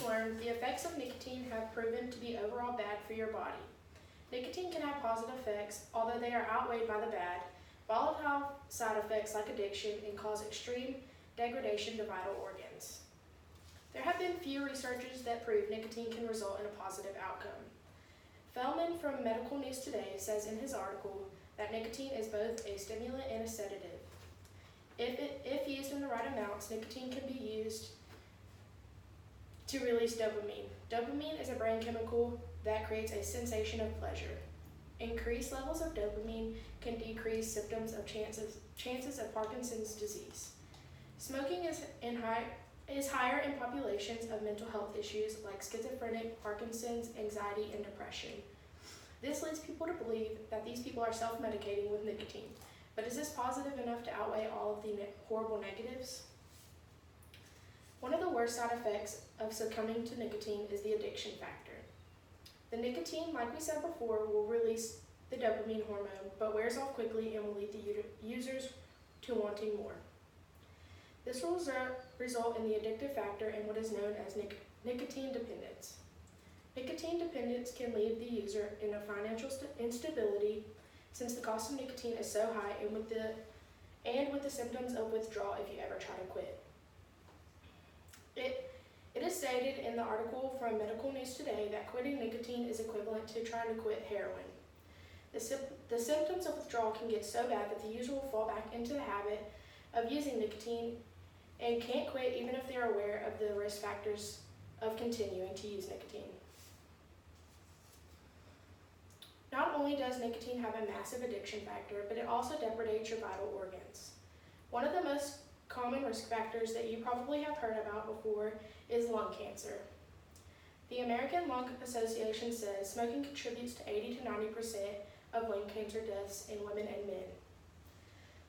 learned, the effects of nicotine have proven to be overall bad for your body. Nicotine can have positive effects, although they are outweighed by the bad, volatile side effects like addiction and cause extreme degradation to vital organs. There have been few researches that prove nicotine can result in a positive outcome. Feldman from Medical News Today says in his article that nicotine is both a stimulant and a sedative. If used in the right amounts, nicotine can be used to release dopamine. Dopamine is a brain chemical that creates a sensation of pleasure. Increased levels of dopamine can decrease symptoms of chances of Parkinson's disease. Smoking is higher in populations of mental health issues like schizophrenic, Parkinson's, anxiety, and depression. This leads people to believe that these people are self-medicating with nicotine. But is this positive enough to outweigh all of the horrible negatives? One of the worst side effects of succumbing to nicotine is the addiction factor. The nicotine, like we said before, will release the dopamine hormone, but wears off quickly and will lead the users to wanting more. This will result in the addictive factor and what is known as nicotine dependence. Nicotine dependence can leave the user in a financial instability since the cost of nicotine is so high and with the symptoms of withdrawal if you ever try to quit. It is stated in the article from Medical News Today that quitting nicotine is equivalent to trying to quit heroin. The symptoms of withdrawal can get so bad that the user will fall back into the habit of using nicotine and can't quit even if they are aware of the risk factors of continuing to use nicotine. Not only does nicotine have a massive addiction factor, but it also depredates your vital organs. One of the most common risk factors that you probably have heard about before is lung cancer. The American Lung Association says smoking contributes to 80 to 90% of lung cancer deaths in women and men.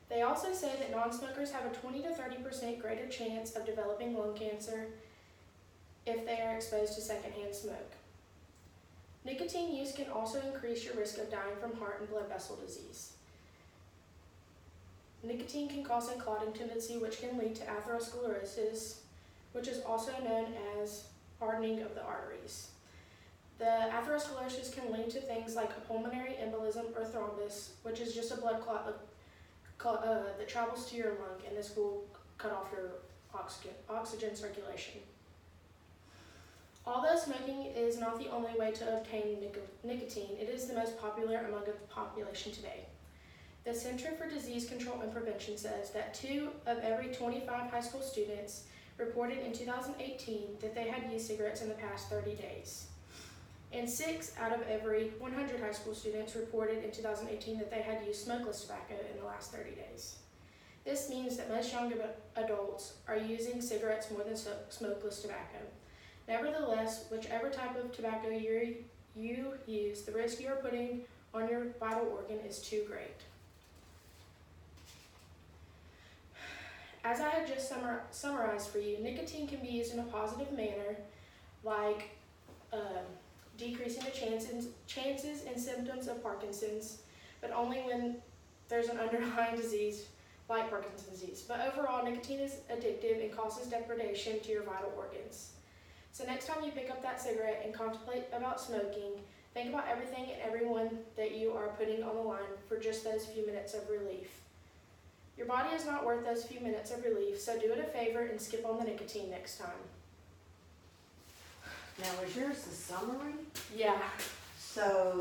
They also say that non-smokers have a 20 to 30% greater chance of developing lung cancer if they are exposed to secondhand smoke. Nicotine use can also increase your risk of dying from heart and blood vessel disease. Nicotine can cause a clotting tendency which can lead to atherosclerosis, which is also known as hardening of the arteries. The atherosclerosis can lead to things like a pulmonary embolism or thrombus, which is just a blood clot that travels to your lung, and this will cut off your oxygen circulation. Although smoking is not the only way to obtain nicotine, it is the most popular among the population today. The Center for Disease Control and Prevention says that 2 of every 25 high school students reported in 2018 that they had used cigarettes in the past 30 days. And 6 out of every 100 high school students reported in 2018 that they had used smokeless tobacco in the last 30 days. This means that most young adults are using cigarettes more than smokeless tobacco. Nevertheless, whichever type of tobacco you use, the risk you are putting on your vital organ is too great. As I had just summarized for you, nicotine can be used in a positive manner, like decreasing the chances and symptoms of Parkinson's, but only when there's an underlying disease like Parkinson's disease. But overall, nicotine is addictive and causes degradation to your vital organs. So next time you pick up that cigarette and contemplate about smoking, think about everything and everyone that you are putting on the line for just those few minutes of relief. Your body is not worth those few minutes of relief, so do it a favor and skip on the nicotine next time. Now, is yours the summary? Yeah. So